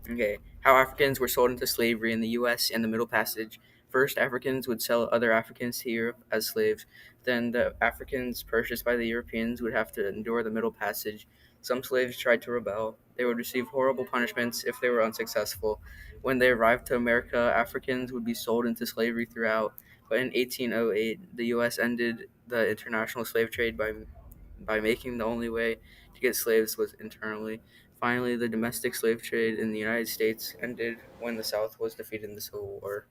Okay, how Africans were sold into slavery in the U.S. and the Middle Passage. First, Africans would sell other Africans to Europe as slaves. Then, the Africans purchased by the Europeans would have to endure the Middle Passage. Some slaves tried to rebel. They would receive horrible punishments if they were unsuccessful. When they arrived to America, Africans would be sold into slavery throughout. But in 1808, the U.S. ended the international slave trade by making the only way to get slaves was internally. Finally, the domestic slave trade in the United States ended when the South was defeated in the Civil War.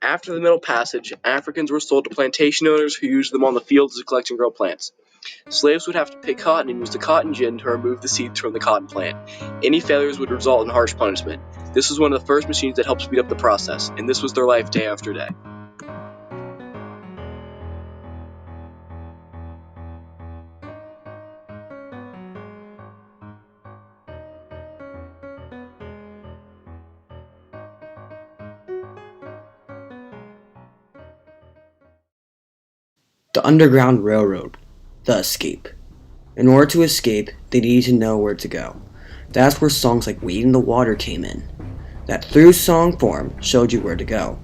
After the Middle Passage, Africans were sold to plantation owners who used them on the fields to collect and grow plants. Slaves would have to pick cotton and use the cotton gin to remove the seeds from the cotton plant. Any failures would result in harsh punishment. This was one of the first machines that helped speed up the process, and this was their life day after day. The Underground Railroad. The Escape. In order to escape, they needed to know where to go. That's where songs like Wade in the Water came in. That through song form showed you where to go.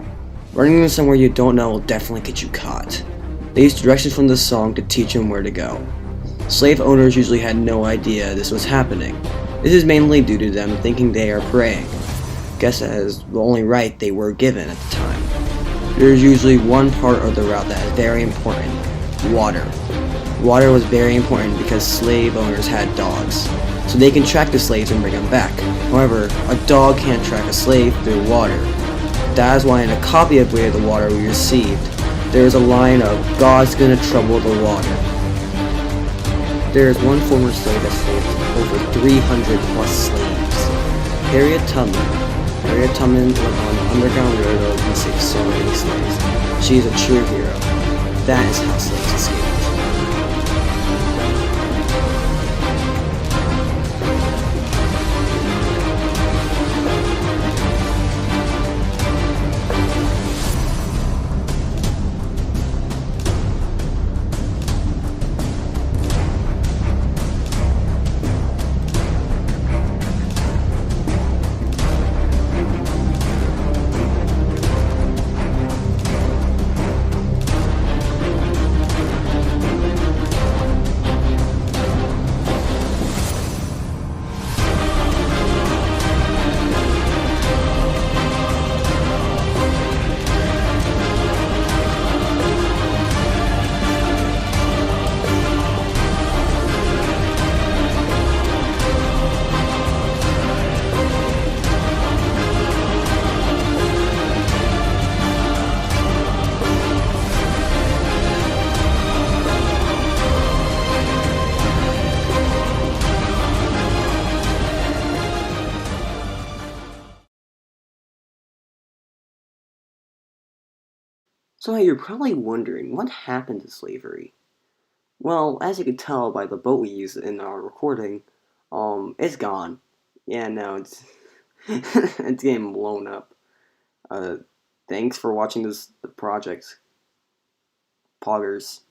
Running into somewhere you don't know will definitely get you caught. They used directions from the song to teach them where to go. Slave owners usually had no idea this was happening. This is mainly due to them thinking they are praying. Guess that is the only right they were given at the time. There's usually one part of the route that is very important: water. Water was very important because slave owners had dogs, so they can track the slaves and bring them back. However, a dog can't track a slave through water. That is why in a copy of Way of the Water we received, there is a line of "God's gonna trouble the water." There is one former slave that saved over 300 plus slaves. Harriet Tubman. Harriet Tubman went on the Underground Railroad and saved so many slaves. She is a true hero. That is how slaves escaped. So you're probably wondering, what happened to slavery? Well, as you can tell by the boat we used in our recording, it's gone. Yeah, no, it's it's getting blown up. Uh, Thanks for watching this the project, Poggers.